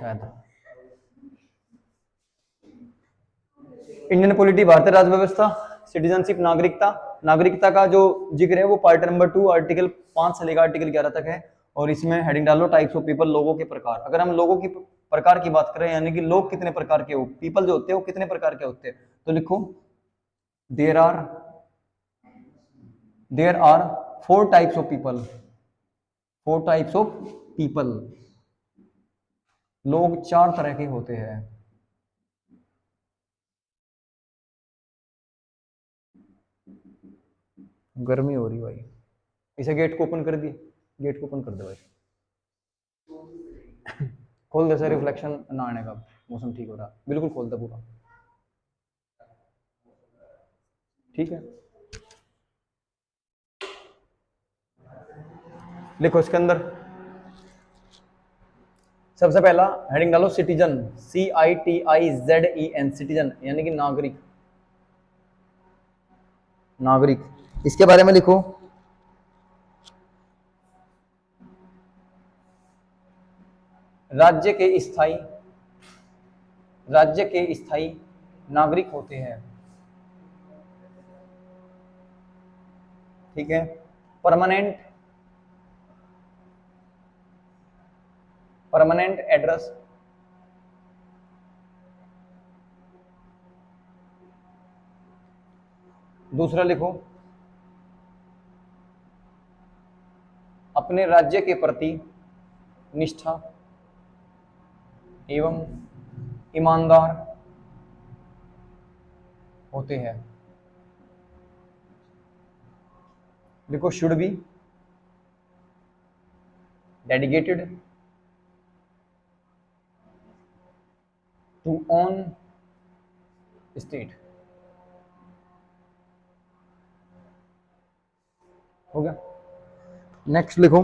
शायद। Indian polity, भारतीय राज्य व्यवस्था, सिटीजनशिप, नागरिकता। नागरिकता का जो जिक्र है वो पार्ट नंबर 2 आर्टिकल 5 से लेकर आर्टिकल 11 तक है। और इसमें हेडिंग डालो टाइप्स ऑफ पीपल, लोगों के प्रकार। अगर हम लोगों की प्रकार की बात करें, यानी कि लोग कितने प्रकार के हो, पीपल जो होते हैं वो कितने प्रकार के होते हैं, तो लिखो there are 4 types of people. 4 types of people, लोग 4 तरह के होते हैं। गर्मी हो रही भाई, इसे गेट को ओपन कर दिए, गेट को ओपन कर दे भाई। खोल दे सर, रिफ्लेक्शन ना आने का, मौसम ठीक हो रहा, बिल्कुल खोल दे पूरा, ठीक है। लिखो इसके अंदर सबसे पहला हेडिंग डालो सिटीजन, CITIZEN, सिटीजन यानी कि नागरिक। नागरिक, इसके बारे में लिखो राज्य के स्थायी नागरिक होते हैं, ठीक है। परमानेंट एड्रेस, दूसरा लिखो अपने राज्य के प्रति निष्ठा एवं ईमानदार होते हैं। लिखो should be dedicated to own state. हो गया। नेक्स्ट लिखो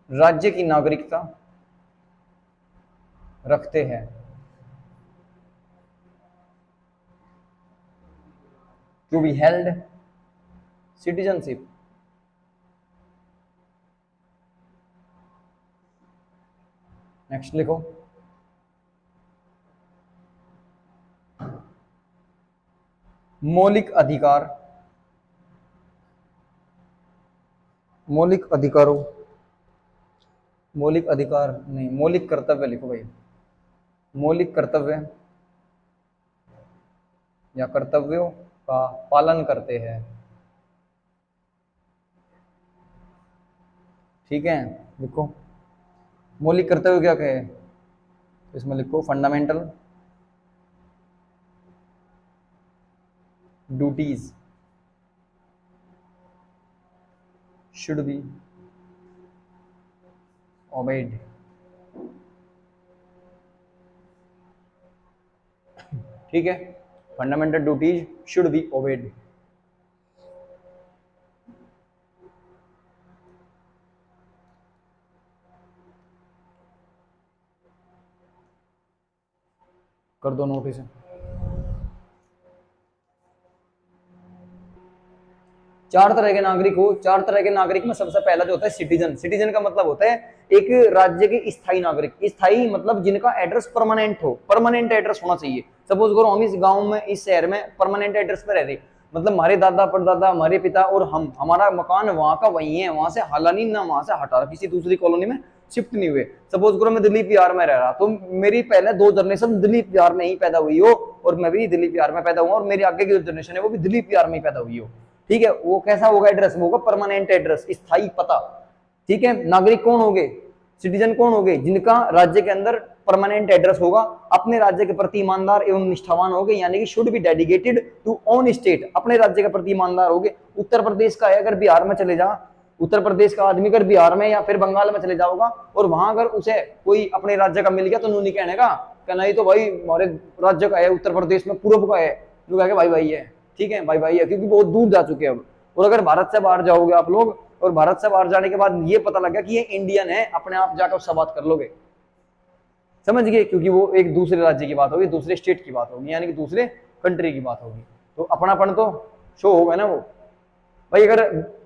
राज्य की नागरिकता रखते हैं। To be held citizenship next लिखो मौलिक कर्तव्य लिखो भाई, मौलिक कर्तव्य या कर्तव्यों का पालन करते हैं, ठीक है। लिखो मौलिक कर्तव्य क्या कहे, इसमें लिखो fundamental duties should be obeyed, ठीक है। Fundamental duties should be obeyed. कर दो नोटिस। 4 तरह के नागरिक हो, 4 तरह के नागरिक में सबसे पहला जो होता है सिटीजन। सिटीजन का मतलब होता है एक राज्य के स्थायी नागरिक। स्थायी मतलब जिनका एड्रेस परमानेंट हो, परमानेंट एड्रेस होना चाहिए। सपोज करो हम इस गांव में, इस शहर में परमानेंट एड्रेस पे रह रहे, मतलब हमारे दादा परदादा, हमारे पिता और हम, हमारा मकान वहां का वही है, वहां से हाला नहीं ना, वहां से हटा किसी दूसरी कॉलोनी में शिफ्ट नहीं हुए। सपोज करो मैं दिल्ली बिहार में रह रहा, तो मेरी पहले 2 जनरेशन दिल्ली बिहार में ही पैदा हुई हो और मैं भी दिल्ली बिहार में पैदा हुआ और मेरी आगे की जो जनरेशन है वो भी दिल्ली बिहार में ही पैदा हुई हो, ठीक है। वो कैसा होगा एड्रेस, वो होगा परमानेंट एड्रेस, स्थायी पता, ठीक है। नागरिक कौन होंगे, सिटीजन कौन होंगे, जिनका राज्य के अंदर परमानेंट एड्रेस होगा, अपने राज्य के प्रति ईमानदार एवं निष्ठावान होंगे, यानी कि should be dedicated to own state, अपने राज्य के प्रति ईमानदार होंगे। उत्तर प्रदेश का है, अगर बिहार में चले जा, उत्तर प्रदेश का आदमी अगर बिहार में या फिर बंगाल में चले जाओगा और वहां अगर उसे कोई अपने राज्य का मिल गया तो नूनी कहने का, कहना ही तो भाई हमारे राज्य का है, उत्तर प्रदेश में पूर्व का है, तो कहेगा भाई भाई है, ठीक है, भाई भाई है, क्योंकि बहुत दूर जा चुके हैं अब। और अगर भारत से बाहर जाओगे आप लोग और भारत से बाहर जाने के बाद ये पता लग गया कि ये इंडियन है, अपने आप जाकर उससे बात कर लोगे, समझ गए, क्योंकि वो एक दूसरे राज्य की बात होगी, दूसरे स्टेट की बात होगी, यानी कि दूसरे कंट्री की बात होगी, तो अपनापन तो शो होगा ना वो। भाई अगर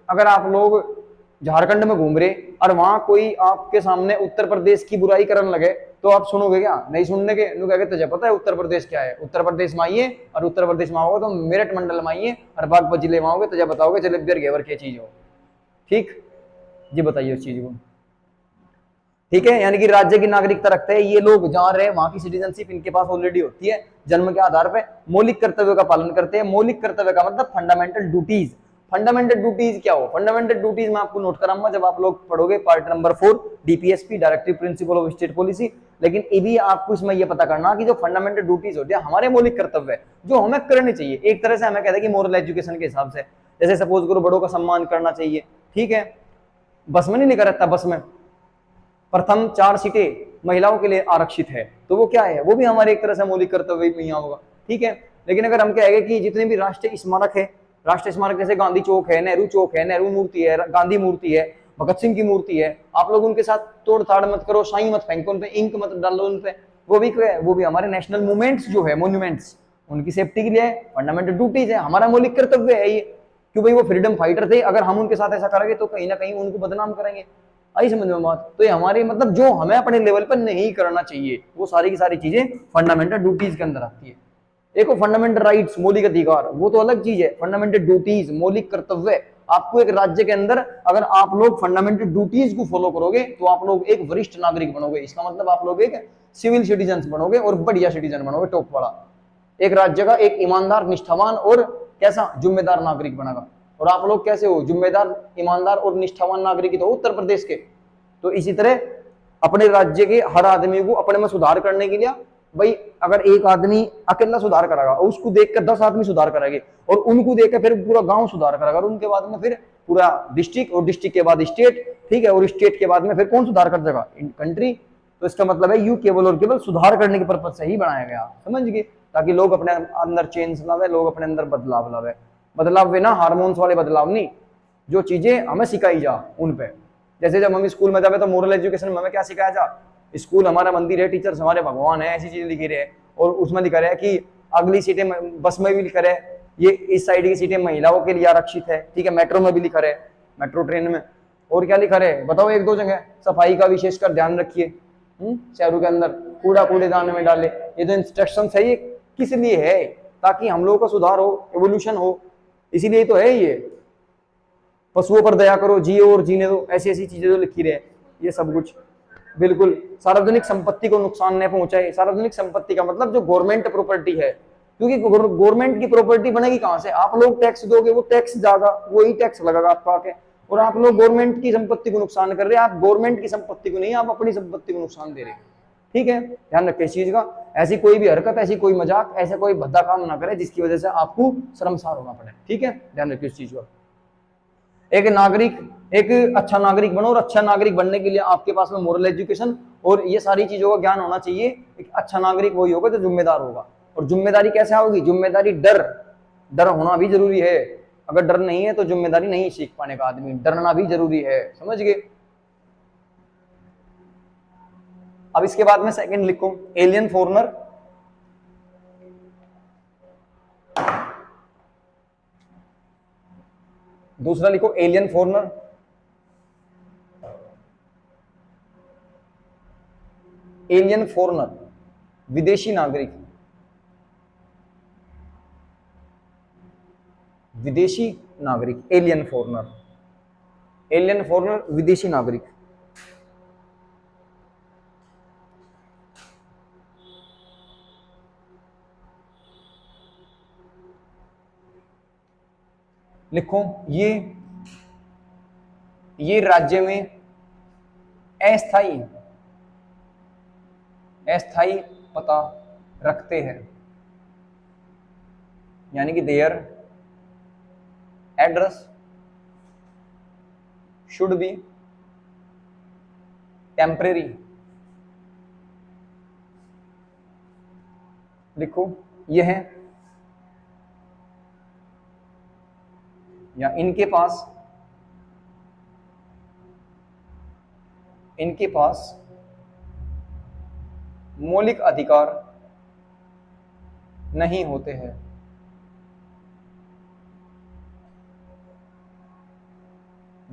अगर आप लोग झारखंड में घूम रहे और वहां कोई आपके सामने उत्तर प्रदेश की बुराई करने लगे तो आप सुनोगे क्या? नहीं सुनने के। लोग कहेंगे तुझे पता है उत्तर प्रदेश क्या है? उत्तर प्रदेश में आइए और उत्तर प्रदेश में आओगे तो मेरठ मंडल में आइए और बागपत जिले में आओगे तुझे बताओगे जलेबी और घेवर क्या चीज हो। ठीक, जी बताइए उस चीज को। ठीक है, यानी कि राज्य की नागरिकता रखते हैं ये लोग, जहां रहे वहां की सिटीजनशिप इनके पास ऑलरेडी होती है। जन्म के आधार पर मौलिक कर्तव्यों का पालन करते हैं। मौलिक कर्तव्य का मतलब फंडामेंटल ड्यूटीज। फंडामेंटल ड्यूटीज क्या हो? फंडामेंटल ड्यूटीज मैं आपको नोट कराऊंगा जब आप लोग पढ़ोगे part number 4 DPSP, directive principle of state policy. लेकिन ये भी आपको इसमें यह पता करना कि जो फंडामेंटल ड्यूटीज होती है हमारे मौलिक कर्तव्य है जो हमें करने चाहिए। एक तरह से हमें कहते हैं कि मोरल एजुकेशन के हिसाब से, जैसे सपोज करो बड़ों का सम्मान करना चाहिए। ठीक है, बस में नहीं लिखा रहता बस में प्रथम 4 सीटें महिलाओं के लिए आरक्षित है, तो वो क्या है? वो भी हमारे एक तरह से मौलिक कर्तव्य में होगा। ठीक है, लेकिन अगर हम कहेंगे कि जितने भी राष्ट्रीय स्मारक है, राष्ट्रीय स्मारक जैसे गांधी चौक है, नेहरू मूर्ति है, गांधी मूर्ति है, भगत सिंह की मूर्ति है, आप लोग उनके साथ तोड़ ताड़ मत करो, शाही मत फेंको उन पे, इंक मत डालो उन पे। वो भी हमारे नेशनल मूवमेंट्स जो है, मोन्यूमेंट्स, उनकी सेफ्टी के लिए फंडामेंटल ड्यूटीज है, हमारा मौलिक कर्तव्य है ये। क्यों भाई? वो फ्रीडम फाइटर थे, अगर हम उनके साथ ऐसा करेंगे तो कहीं ना कहीं उनको बदनाम करेंगे। आई समझ में बात? तो ये हमारे मतलब जो हमें अपने लेवल पर नहीं करना चाहिए वो सारी की सारी चीजें फंडामेंटल ड्यूटीज के अंदर आती है। देखो फंडामेंटल राइट्स, मौलिक अधिकार, वो तो अलग चीज है। फंडामेंटल ड्यूटीज, मौलिक कर्तव्य, आपको एक राज्य के अंदर अगर आप लोग फंडामेंटल ड्यूटीज को फॉलो करोगे तो आप लोग एक वरिष्ठ नागरिक बनोगे। इसका मतलब आप लोग एक सिविल सिटीजन बनोगे और बढ़िया सिटीजन बनोगे, टॉप वाला। एक राज्य का एक ईमानदार, निष्ठावान और कैसा जिम्मेदार नागरिक बनेगा। और आप लोग कैसे हो? जिम्मेदार, ईमानदार और निष्ठावान नागरिक तो उत्तर प्रदेश के। तो इसी तरह अपने राज्य के हर आदमी को अपने में सुधार करने के लिए, भाई अगर एक आदमी अकेला सुधार करेगा और उसको देखकर 10 आदमी सुधार करेंगे और उनको देखकर फिर पूरा गांव सुधार करेगा और उनके बाद में फिर पूरा डिस्ट्रिक्ट और डिस्ट्रिक्ट के बाद स्टेट। ठीक है, और स्टेट के बाद में फिर कौन सुधार कर देगा? कंट्री। तो इसका मतलब है यू केवल और केवल सुधार करने के पर्पज से ही बनाया गया, समझ गए? ताकि लोग अपने अंदर चेंज लावे, लोग अपने अंदर बदलाव लावे। बदलाव बिना हार्मोन्स वाले बदलाव नहीं, जो चीजें हमें सिखाई जा उन पे। जैसे जब हम स्कूल में जावे तो मोरल एजुकेशन में हमें क्या सिखाया जा? स्कूल हमारा मंदिर है, टीचर्स हमारे भगवान है, ऐसी चीजें लिखी रहे। और उसमें लिखा रहा है कि अगली सीटें बस में भी लिखा रहे, ये इस साइड की सीटें महिलाओं के लिए आरक्षित है। ठीक है, मेट्रो में भी लिखा रहे, मेट्रो ट्रेन में। और क्या लिखा रहे बताओ? एक दो जगह सफाई का विशेषकर ध्यान रखिए, शहरों के अंदर कूड़ा कूड़ेदान में डाले। ये जो इंस्ट्रक्शन है ये किस लिए है? ताकि हम लोगों का सुधार हो, एवोल्यूशन हो, इसीलिए तो है ये। पशुओं पर दया करो, जियो और जीने दो, ऐसी ऐसी चीजें जो लिखी रहे, ये सब कुछ बिल्कुल। सार्वजनिक संपत्ति को नुकसान न पहुंचाए। सार्वजनिक संपत्ति का मतलब जो गवर्नमेंट प्रॉपर्टी है, क्योंकि गवर्नमेंट की प्रॉपर्टी बनेगी कहां से? आप लोग टैक्स दोगे, वो टैक्स जाएगा, वही टैक्स लगेगा आपको आके। और आप लोग गवर्नमेंट की संपत्ति को नुकसान कर रहे हैं। आप गवर्नमेंट की संपत्ति को नहीं, आप अपनी संपत्ति को नुकसान दे रहे हैं। ठीक है, ध्यान रखें इस चीज का। ऐसी कोई भी हरकत, ऐसी कोई मजाक, ऐसा कोई भद्दा काम ना करे जिसकी वजह से आपको शर्मसार होना पड़े। ठीक है, ध्यान रखिए इस चीज का। एक नागरिक, एक अच्छा नागरिक बनो, और अच्छा नागरिक बनने के लिए आपके पास में मोरल एजुकेशन और ये सारी चीजों का ज्ञान होना चाहिए। एक अच्छा नागरिक वही होगा जो जिम्मेदार होगा। और जिम्मेदारी कैसे होगी? जिम्मेदारी डर होना भी जरूरी है। अगर डर नहीं है तो जिम्मेदारी नहीं सीख पाने का आदमी, डरना भी जरूरी है, समझ गए? अब इसके बाद में सेकंड लिखो, एलियन फॉरेनर। दूसरा लिखो एलियन फॉरेनर। एलियन फॉरेनर, विदेशी नागरिक। विदेशी नागरिक, एलियन फॉरेनर। एलियन फॉरेनर, विदेशी नागरिक। लिखो ये राज्य में अस्थाई पता रखते हैं, यानी कि their address should be temporary. लिखो यह है, या इनके पास मौलिक अधिकार नहीं होते हैं।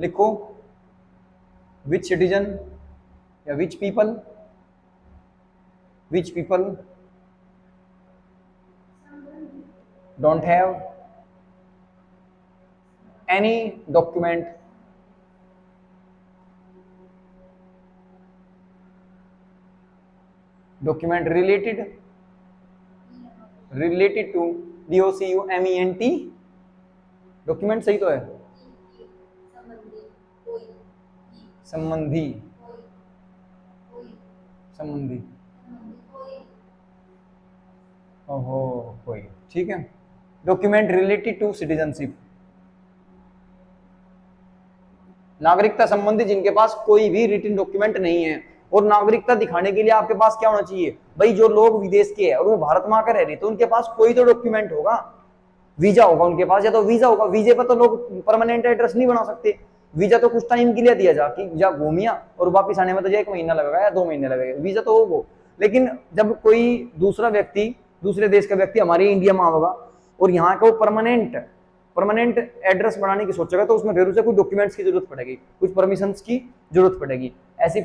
लिखो विच सिटीजन या विच people don't have any document related to document, document सही तो है, संबंधी ओहो कोई, ठीक है। डॉक्यूमेंट रिलेटेड टू सिटीजनशिप, नागरिकता संबंधी जिनके पास कोई भी रिटन डॉक्यूमेंट नहीं है। और नागरिकता दिखाने के लिए आपके पास क्या होना चाहिए भाई, जो लोग विदेश के हैं और वो भारत में आकर रह रहे तो उनके पास कोई तो डॉक्यूमेंट होगा, वीजा होगा उनके पास, या तो वीजा होगा, वीजे पर तो लोग परमानेंट एड्रेस नहीं बना सकते, वीजा तो कुछ टाइम के लिए दिया जा कि जा घूमिया और वापिस आने में तो 1 महीना लगेगा या 2 महीने लगेगा, वीजा तो वो। लेकिन जब कोई दूसरा व्यक्ति, दूसरे देश का व्यक्ति हमारे इंडिया में आएगा और यहाँ का वो परमानेंट एड्रेस बनाने की सोचेगा तो उसमें फिर उसे कुछ डॉक्यूमेंट्स की जरूरत पड़ेगी, कुछ परमिशंस की जरूरत पड़ेगी। ऐसी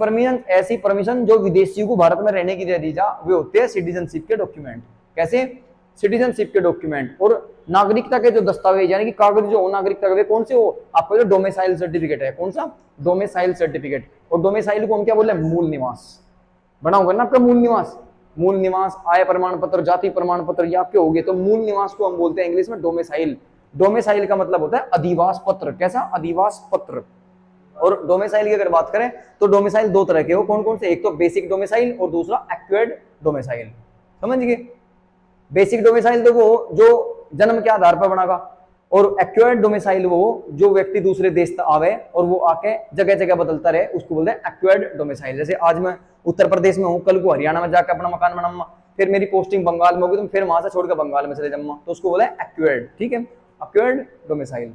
परमिशन जो विदेशियों को भारत में रहने की दे दी जा, वे होते हैं सिटीजनशिप के डॉक्यूमेंट। कैसे? सिटीजनशिप के डॉक्यूमेंट। और नागरिकता के जो दस्तावेज यानी कि कागज जो हो नागरिकता के, कौन से हो? आपका जो डोमिसाइल सर्टिफिकेट है, कौन सा? Domicile certificate. और डोमिसाइल को हम क्या बोले? मूल निवास। बना होगा ना आपका मूल निवास, मूल निवास, आय प्रमाण पत्र, जाति प्रमाण पत्र, ये आपके हो गए। तो मूल निवास को हम बोलते हैं इंग्लिश में डोमिसाइल। डोमिसाइल का मतलब होता है अधिवास पत्र। कैसा? अधिवास पत्र। और डोमिसाइल की अगर बात करें तो डोमिसाइल 2 तरह के हो, कौन कौन से? एक तो बेसिक डोमिसाइल और दूसरा एक्वायर्ड डोमिसाइल। समझ गए? बेसिक डोमिसाइल तो वो जो जन्म के आधार पर बनागा, और एक्वायर्ड डोमिसाइल वो जो व्यक्ति दूसरे देश से आवे और वो आके जगह जगह बदलता रहे, उसको बोलते हैं एक्वायर्ड डोमिसाइल। जैसे आज मैं उत्तर प्रदेश में हूँ, कल को हरियाणा में जाकर अपना मकान बनाऊंगा, फिर मेरी पोस्टिंग बंगाल में होगी तो फिर वहां से छोड़कर बंगाल में चले जाऊंगा, तो उसको बोला एक्वायर्ड। ठीक है, एक्वायर्ड डोमिसाइल।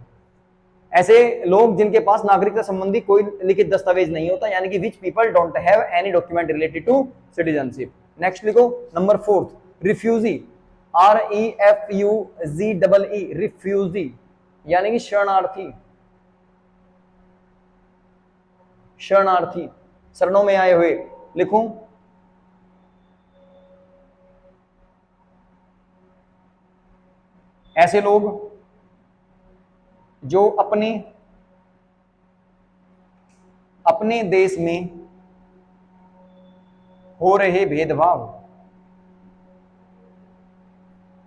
ऐसे लोग जिनके पास नागरिकता संबंधी कोई लिखित दस्तावेज नहीं होता, यानी कि which people don't have any document related to citizenship. Next लिखो नंबर 4, रिफ्यूजी। REFUGEE, रिफ्यूजी यानी कि शरणार्थी। शरणार्थी, शरणों में आए हुए। लिखूं ऐसे लोग जो अपने देश में हो रहे भेदभाव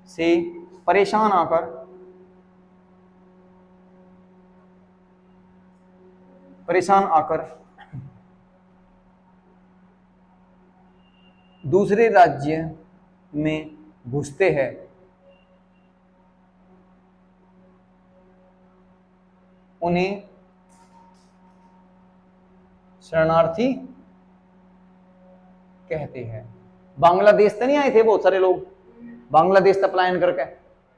से परेशान आकर दूसरे राज्य में घुसते हैं, उन्हें शरणार्थी कहते हैं। बांग्लादेश से नहीं आए थे बहुत सारे लोग, बांग्लादेश से पलायन करके।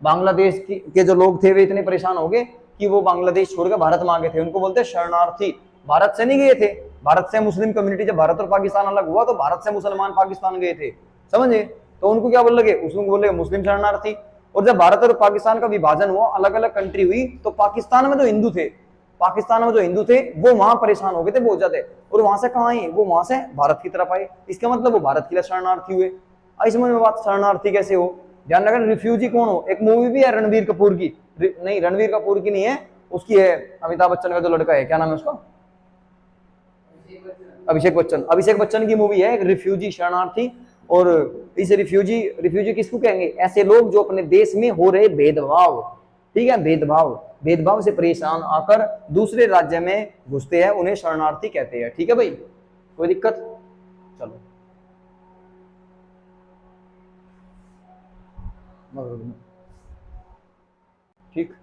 बांग्लादेश के जो लोग थे वे इतने परेशान हो गए कि वो बांग्लादेश छोड़कर भारत में आ गए थे, उनको बोलते हैं शरणार्थी। भारत से नहीं गए थे, भारत से मुस्लिम कम्युनिटी, जब भारत और पाकिस्तान अलग हुआ तो भारत से मुसलमान पाकिस्तान गए थे, समझे? तो उनको क्या बोल लगे? उसको बोले मुस्लिम शरणार्थी। और जब भारत और पाकिस्तान का विभाजन हुआ, अलग अलग कंट्री हुई, तो पाकिस्तान में जो हिंदू थे वो वहां परेशान हो गए थे बहुत ज्यादा, और वहां से कहाँ आए? वो वहां से भारत की तरफ आए। इसका मतलब वो भारत के लिए शरणार्थी हुए। आई समझ में बात? शरणार्थी कैसे हो? ध्यान रखना। रिफ्यूजी कौन हो? एक मूवी भी है रणबीर कपूर की, नहीं रणबीर कपूर की नहीं है, उसकी है, अमिताभ बच्चन का जो लड़का है, क्या नाम है उसका? अभिषेक बच्चन की मूवी है रिफ्यूजी, शरणार्थी। और इस रिफ्यूजी किसको कहेंगे? ऐसे लोग जो अपने देश में हो रहे भेदभाव, ठीक है, भेदभाव से परेशान आकर दूसरे राज्य में घुसते हैं, उन्हें शरणार्थी कहते हैं। ठीक है भाई, कोई दिक्कत? चलो ठीक,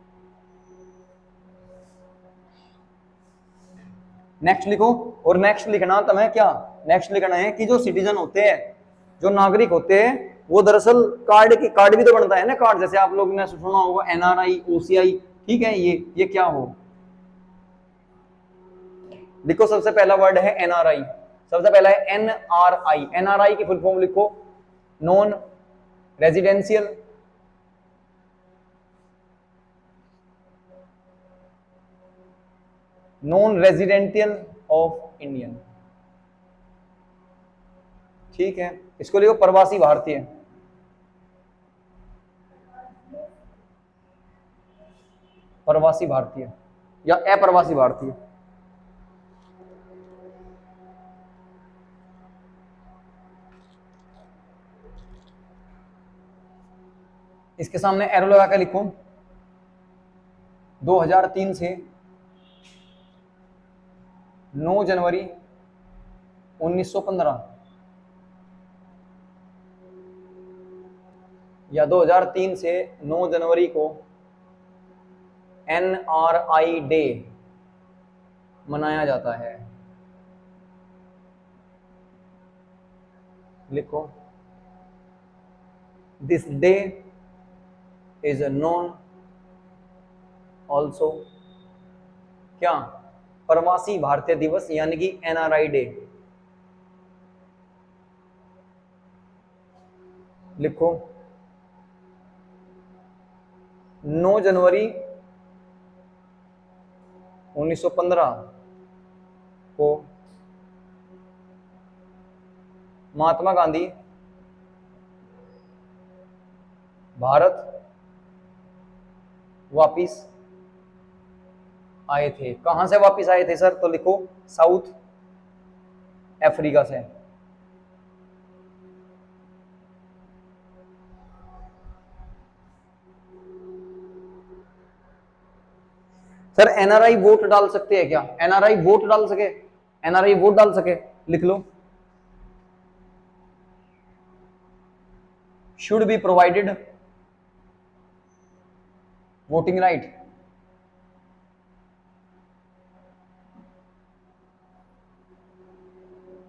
नेक्स्ट लिखो। और नेक्स्ट लिखना तुम्हें क्या? नेक्स्ट लिखना है कि जो सिटीजन होते हैं, जो नागरिक होते हैं, वो दरअसल कार्ड भी तो बनता है ना, कार्ड। जैसे आप लोग ने सुना होगा NRI, OCI, ठीक है। ये क्या हो? लिखो, सबसे पहला वर्ड है NRI। सबसे पहला है NRI। NRI की फुल फॉर्म लिखो, non residential non residential of Indian, ठीक है, इसको लिखो प्रवासी भारतीय। प्रवासी भारतीय या अप्रवासी भारतीय। इसके सामने एरो लगा के लिखो 2003 से 9 जनवरी 1915 या 2003 से 9 जनवरी को NRI डे मनाया जाता है। लिखो this day is known also क्या, प्रवासी भारतीय दिवस यानी कि NRI डे। लिखो 9 जनवरी 1915 को महात्मा गांधी भारत वापिस आए थे। कहां से वापिस आए थे सर? तो लिखो साउथ अफ्रीका से। सर NRI वोट डाल सकते हैं क्या? NRI वोट डाल सके? NRI वोट डाल सके? लिख लो should be provided voting right.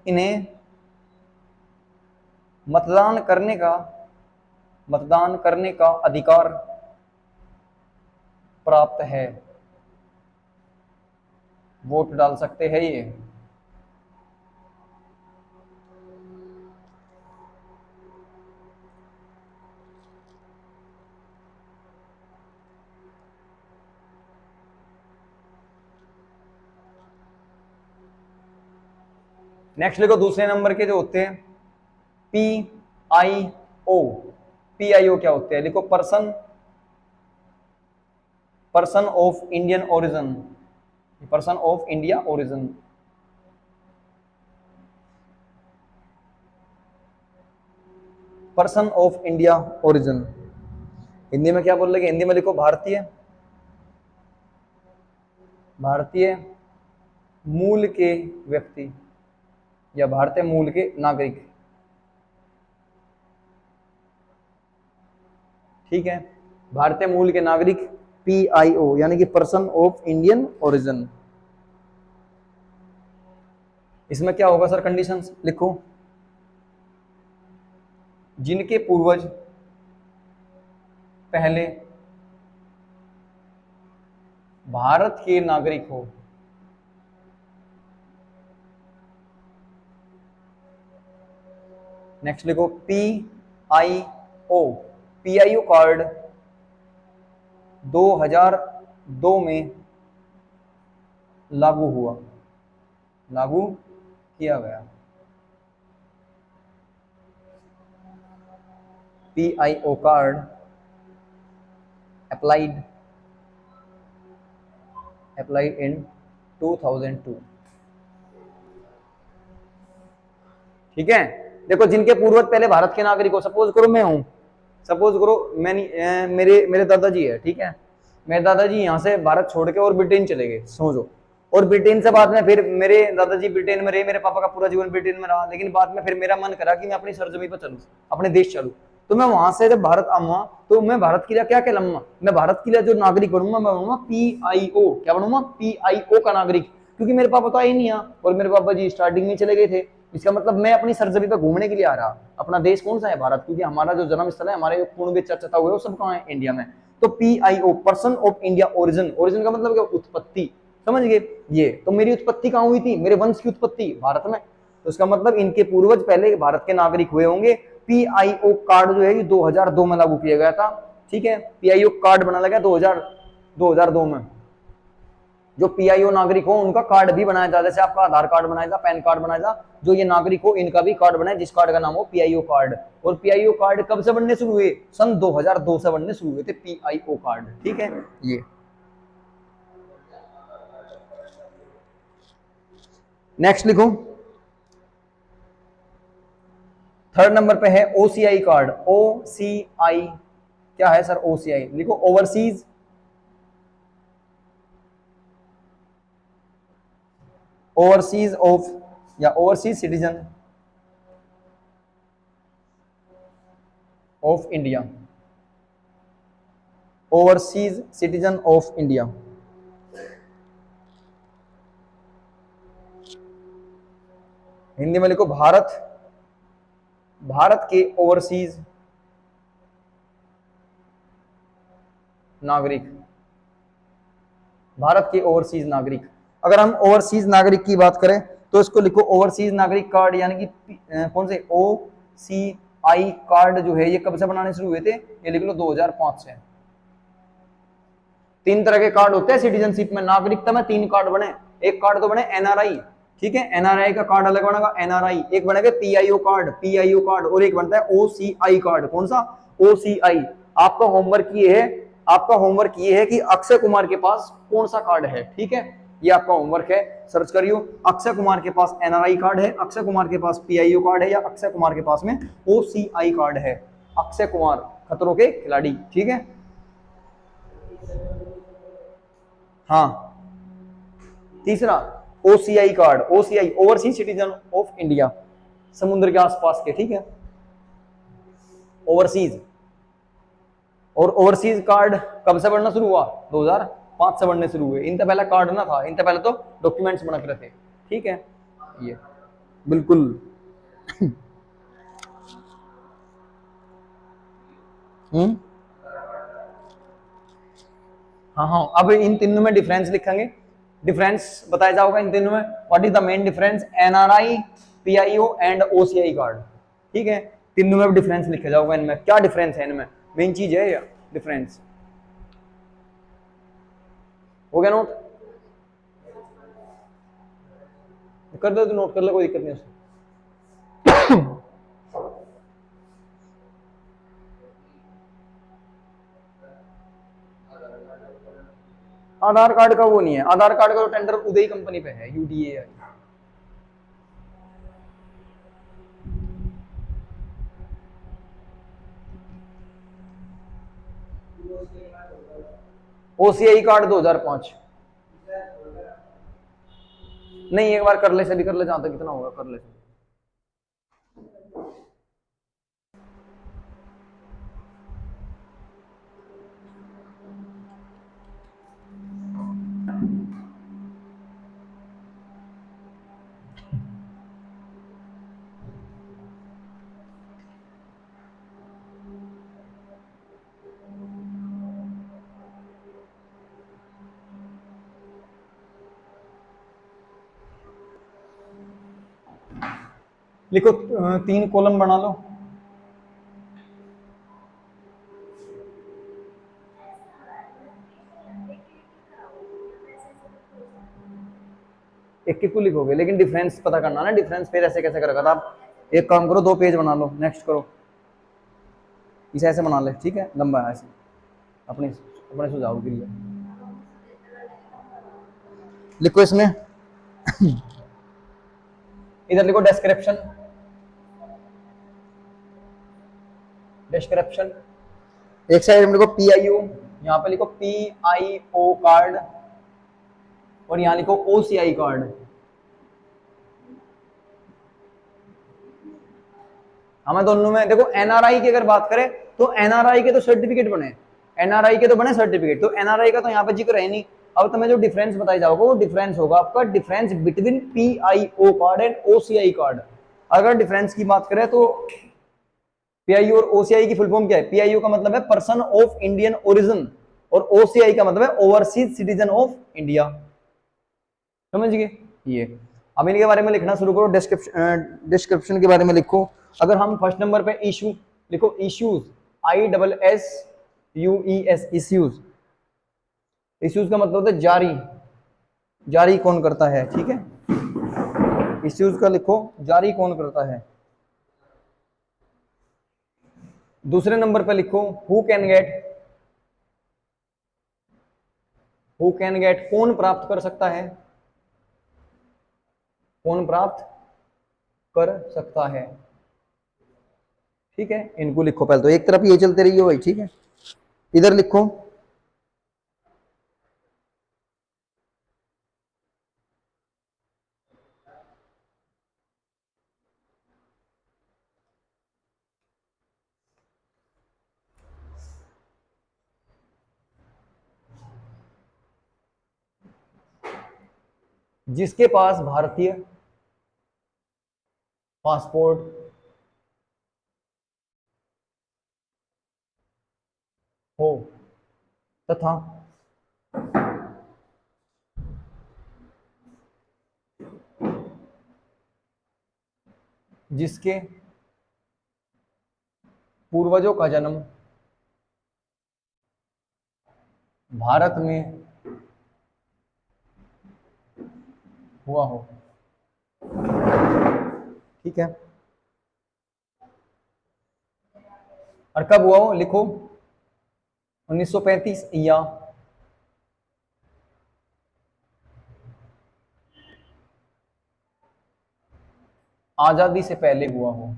इन्हें मतदान करने का अधिकार प्राप्त है। वोट डाल सकते हैं ये। नेक्स्ट लिखो दूसरे नंबर के जो होते हैं PIO। PIO क्या होते हैं? लिखो person of Indian origin. Person of India origin. Person of India origin Hindi में क्या बोल लगे? हिंदी में लिखो भारतीय मूल के व्यक्ति या भारतीय मूल के नागरिक, ठीक है, भारतीय मूल के नागरिक PIO यानी कि पर्सन ऑफ इंडियन ओरिजिन। इसमें क्या होगा सर कंडीशंस? लिखो जिनके पूर्वज पहले भारत के नागरिक हो, नेक्स्ट लिखो PIO कार्ड 2002 में लागू किया गया। PIO कार्ड अप्लाइड इन 2002, ठीक है। देखो जिनके पूर्वज पहले भारत के नागरिक हो, सपोज करो मैं हूं, सपोज करो मेरे दादाजी है, ठीक है, मेरे दादाजी यहाँ से भारत छोड़ के और ब्रिटेन चले गए, समझो, और ब्रिटेन से बाद में फिर मेरे दादाजी ब्रिटेन में रहे, मेरे पापा का पूरा जीवन ब्रिटेन में रहा, लेकिन बाद में फिर मेरा मन करा कि मैं अपनी सरजमी पर चलूं, अपने देश चलूं, तो मैं वहां से जब भारत आऊंगा तो मैं भारत के लिए क्या कहलाऊंगा? मैं भारत के लिए जो नागरिक बनूंगा, मैं बनूंगा PIO। क्या बनूंगा? PIO का नागरिक, क्योंकि मेरे पापा तो आए नहीं यहाँ और मेरे पापा जी स्टार्टिंग में चले गए थे। इसका मतलब मैं अपनी सरजमी पे घूमने के लिए आ रहा। अपना देश कौन सा है? भारत, क्योंकि हमारा जो जन्म स्थल है, हमारे पूर्ण चर्चा हुए वो सब कहाँ है? इंडिया में। तो PIO person of India origin, origin का मतलब क्या? उत्पत्ति, समझ गए? ये तो मेरी उत्पत्ति कहाँ हुई थी? मेरे वंश की उत्पत्ति भारत में, तो इसका मतलब इनके पूर्वज पहले भारत के नागरिक हुए होंगे। PIO कार्ड जो है 2002 में लागू किया गया था, ठीक है, PIO कार्ड बना लगा 2002 में। जो पीआईओ नागरिक हो उनका कार्ड भी बनाया जाए, जैसे आपका आधार कार्ड बनाया जा, पैन कार्ड बनाया जा, जो ये नागरिक हो इनका भी कार्ड बनाए, जिस कार्ड का नाम हो पीआईओ कार्ड। और पीआईओ कार्ड कब से बनने शुरू हुए? सन 2002 से बनने शुरू हुए थे पीआईओ कार्ड। ठीक है, ये नेक्स्ट लिखो। थर्ड नंबर पे है ओसीआई कार्ड। ओसीआई क्या है सर? ओसीआई लिखो, ओवरसीज ओवरसीज ऑफ या overseas citizen of India, overseas citizen of India. Hindi में लिखो भारत, भारत के ओवरसीज नागरिक, भारत के ओवरसीज नागरिक। अगर हम ओवरसीज नागरिक की बात करें तो इसको लिखो ओवरसीज नागरिक कार्ड, यानी कि कौन से? ओसीआई कार्ड जो है ये कब से बनाने शुरू हुए थे? ये लिख लो 2005 से। तीन तरह के कार्ड होते हैं सिटीजनशिप में, नागरिकता में तीन कार्ड बने। एक कार्ड तो बने एनआरआई, ठीक है, एनआरआई का कार्ड अलग बनेगा एनआरआई, एक बनेगा पीआईओ कार्ड, पीआईओ कार्ड, और एक बनता है ओसीआई कार्ड। कौन सा? ओसीआई। आपका होमवर्क ये है, आपका होमवर्क ये है कि अक्षय कुमार के पास कौन सा कार्ड है। ठीक है, ये आपका होमवर्क है, सर्च करियो। अक्षय कुमार के पास एनआरआई कार्ड है, अक्षय कुमार के पास पीआईओ कार्ड है, या अक्षय कुमार के पास में ओसीआई कार्ड है। अक्षय कुमार खतरों के खिलाड़ी, ठीक है। हाँ, तीसरा OCI card, OCI overseas citizen of India, समुद्र के आसपास के, ठीक है, ओवरसीज। और ओवरसीज कार्ड कब से बनना शुरू हुआ? 2005 से बनने शुरू हुए। इनसे पहले कार्ड ना था, इनसे पहले तो डॉक्यूमेंट्स बना रहे थे। ठीक है, ये बिल्कुल हाँ हाँ, अब इन तीनों में डिफरेंस लिखेंगे, डिफरेंस बताया जाओगा इन तीनों में। What is the main difference? NRI, PIO and OCI card. ठीक है, तीनों में डिफरेंस लिखा जाओगा। इनमें क्या डिफरेंस है? इनमें मेन चीज है डिफरेंस। हो गया नोट? कर दो तो नोट कर ले, कोई दिक्कत नहीं उसमें। आधार कार्ड का वो नहीं है, आधार कार्ड का तो टेंडर उदय कंपनी पे है, यूडीए। OCI card 2005। नहीं, एक बार कर ले, सभी कर ले, जहां तक कितना होगा कर ले। लिखो, 3 कॉलम बना लो। एक को लिखोगे, लेकिन डिफरेंस पता करना ना, डिफरेंस फिर ऐसे कैसे करेगा आप? एक काम करो, 2 पेज बना लो, नेक्स्ट करो, इसे ऐसे बना ले, ठीक है, लंबा है ऐसे, अपने अपने सुझाव के लिए लिखो इसमें। इधर लिखो डिस्क्रिप्शन, डिस्क्रिप्शन। एक साइड में लिखो पीआईओ, यहाँ पे लिखो पीआईओ कार्ड, और यहाँ लिखो ओसीआई कार्ड। हमें दोनों में देखो, एनआरआई की अगर बात करें तो एनआरआई के तो सर्टिफिकेट बने, एनआरआई के तो बने सर्टिफिकेट, तो एनआरआई का तो यहाँ पे जिक्र है नहीं। अब तुम्हें जो डिफरेंस बताई जाओगे वो डिफरेंस होगा आपका difference between PIO card and OCI card. अगर डिफरेंस की बात करें तो पीआईओ और ओसीआई की फुल फॉर्म क्या है? पीआईओ का मतलब है पर्सन ऑफ इंडियन ओरिजिन, और ओसीआई का मतलब है ओवरसीज सिटीजन ऑफ इंडिया। समझ गए ये? अब इनके बारे में लिखना शुरू करो, डिस्क्रिप्शन के बारे में लिखो। अगर हम फर्स्ट नंबर पे इशू लिखो, इश्यूज, ISSUES, इश्यूज। इश्यूज का मतलब होता है जारी, जारी कौन करता है, ठीक है, इस चीज का लिखो, जारी कौन करता है। दूसरे नंबर पे लिखो who can get, who can get, कौन प्राप्त कर सकता है, कौन प्राप्त कर सकता है, ठीक है। इनको लिखो पहले, तो एक तरफ ये चलते रहिए भाई, ठीक है। इधर लिखो जिसके पास भारतीय पासपोर्ट हो तथा जिसके पूर्वजों का जन्म भारत में हुआ हो, ठीक है। और कब हुआ हो लिखो, 1935 या आजादी से पहले हुआ हो।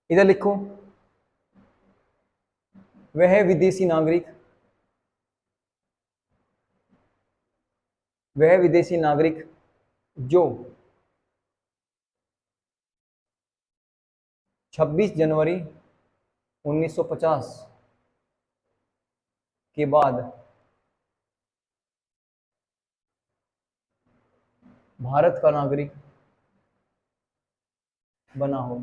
इधर लिखो वह विदेशी नागरिक, वह विदेशी नागरिक जो 26 जनवरी 1950 के बाद भारत का नागरिक बना हो।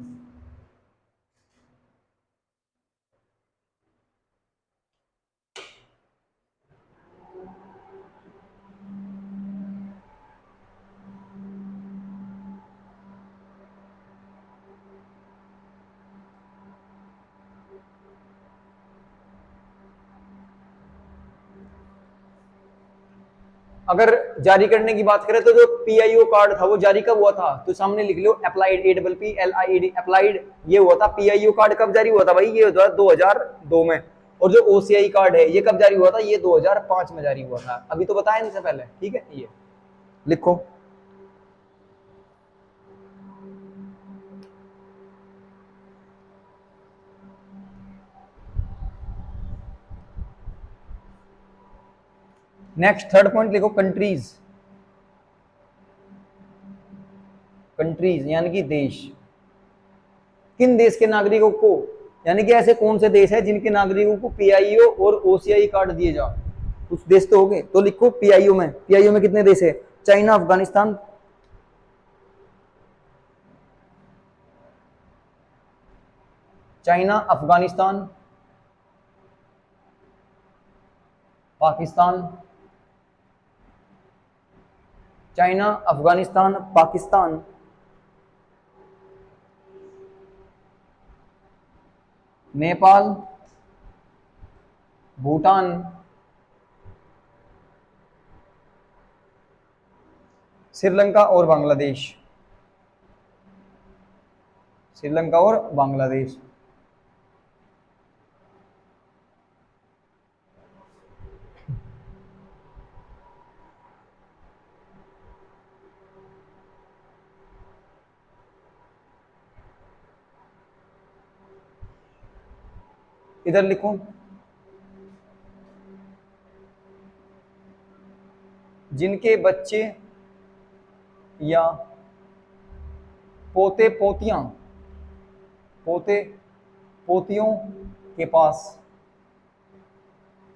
अगर जारी करने की बात करें तो जो पीआईओ कार्ड था वो जारी कब हुआ था, तो सामने लिख लो अप्लाइड, APPLIED अप्लाइड, ये हुआ था। पीआईओ कार्ड कब जारी हुआ था भाई, ये हुआ 2002 में। और जो ओसीआई कार्ड है ये कब जारी हुआ था, ये 2005 में जारी हुआ था, अभी तो बताया इनसे पहले, ठीक है। ये लिखो नेक्स्ट थर्ड पॉइंट लिखो कंट्रीज, कंट्रीज यानी कि देश, किन देश के नागरिकों को, यानी कि ऐसे कौन से देश है जिनके नागरिकों को पीआईओ और ओसीआई कार्ड दिए जा, कुछ देश तो होंगे, तो लिखो पीआईओ में कितने देश है, China, Afghanistan, China, Afghanistan, Pakistan, China, Afghanistan, Pakistan, Nepal, Bhutan, Sri Lanka और बांग्लादेश, श्रीलंका और बांग्लादेश। इधर लिखो जिनके बच्चे या पोते पोतियां, पोते पोतियों के पास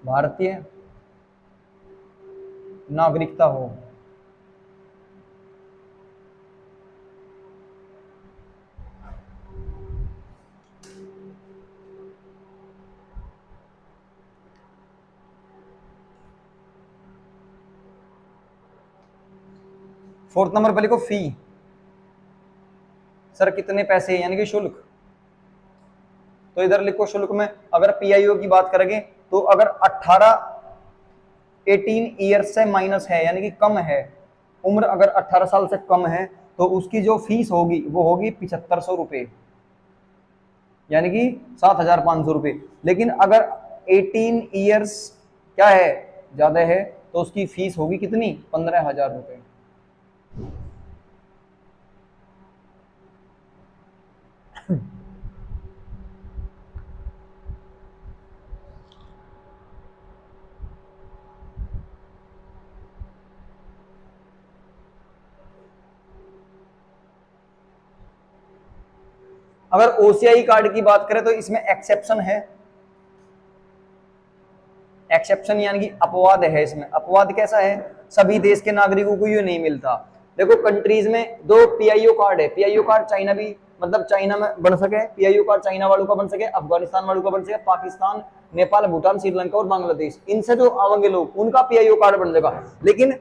भारतीय नागरिकता हो। फोर्थ नंबर पे लिखो फी, सर कितने पैसे यानी कि शुल्क। तो इधर लिखो शुल्क में अगर पीआईओ की बात करेंगे तो अगर 18 ईयर्स से माइनस है यानी कि कम है, उम्र अगर 18 साल से कम है तो उसकी जो फीस होगी वो होगी 7500 रुपये यानी कि 7500 रुपये। लेकिन अगर 18 ईयर्स क्या है ज्यादा है तो उसकी फीस होगी कितनी 15,000 रुपये। अगर ओसीआई कार्ड की बात करें तो इसमें एक्सेप्शन है, एक्सेप्शन यानी कि अपवाद है। इसमें अपवाद कैसा है, सभी देश के नागरिकों को ये नहीं मिलता। देखो कंट्रीज में दो पीआईओ कार्ड है, पीआईओ कार्ड चाइना भी मतलब चाइना में बन सके, पीआईओ कार्ड चाइना वालों का बन सके, अफगानिस्तान वालों का बन सके, पाकिस्तान, नेपाल, भूटान, श्रीलंका और बांग्लादेश, इनसे जो आवेंगे लोग उनका पीआईओ कार्ड बन जाएगा। लेकिन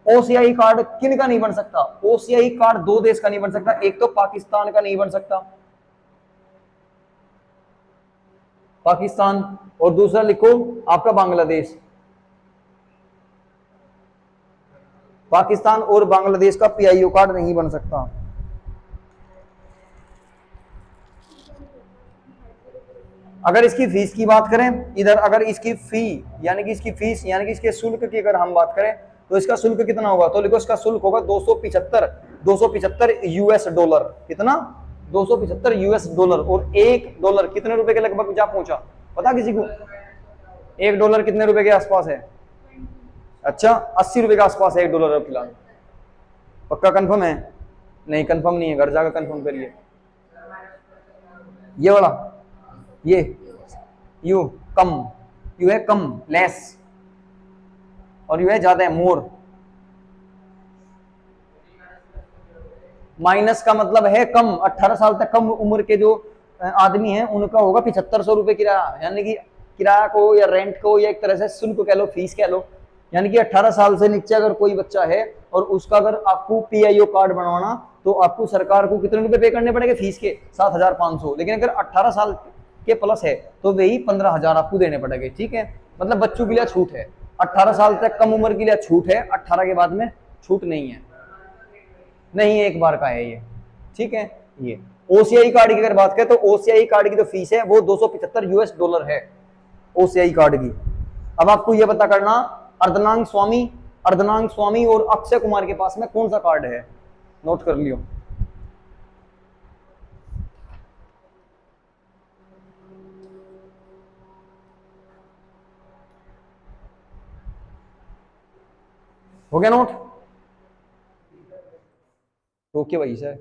ओसीआई कार्ड किन का नहीं बन सकता, ओसीआई कार्ड दो देश का नहीं बन सकता, एक तो पाकिस्तान का नहीं बन सकता, पाकिस्तान, और दूसरा लिखो आपका बांग्लादेश। पाकिस्तान और बांग्लादेश का पीआईओ कार्ड नहीं बन सकता। अगर इसकी फीस की बात करें, इधर अगर इसकी फी यानी कि इसकी फीस यानी कि इसके शुल्क की अगर हम बात करें तो इसका शुल्क कितना होगा, तो लिखो इसका शुल्क होगा 275 यूएस डॉलर। कितना 275 यूएस डॉलर। और एक डॉलर कितने रुपए के लगभग जा पहुंचा पता किसी को, एक डॉलर कितने रुपए के आसपास है, अच्छा 80 रुपए के आसपास है एक डॉलर अब फिलहाल। पक्का कंफर्म है, नहीं कंफर्म नहीं है, घर जाकर कंफर्म करिए। ये वाला ये यू कम, यू है कम लेस, और यू है ज्यादा है मोर। माइनस का मतलब है कम, 18 साल तक कम उम्र के जो आदमी हैं उनका होगा 7500 रुपए किराया, यानी कि किराया को या रेंट को या एक तरह से शुल्क कह लो, फीस कह लो। यानी कि 18 साल से नीचे अगर कोई बच्चा है और उसका अगर आपको पीआईओ कार्ड बनवाना तो आपको सरकार को कितने रुपए पे करने पड़ेंगे फीस के 7500। लेकिन अगर 18 साल के प्लस है तो वही 15,000 आपको देने पड़ेंगे। ठीक है, मतलब बच्चों के लिए छूट है, 18 साल तक कम उम्र के लिए छूट है, 18 के बाद में छूट नहीं है, नहीं एक बार का है ये। ठीक है, ये ओसीआई कार्ड की अगर बात करें तो ओसीआई कार्ड की जो फीस है वो 275 यूएस डॉलर है ओसीआई कार्ड की। अब आपको यह पता करना अर्धनांग स्वामी और अक्षय कुमार के पास में कौन सा कार्ड है, नोट कर लियो। हो गया नोट, ओके भाई सर।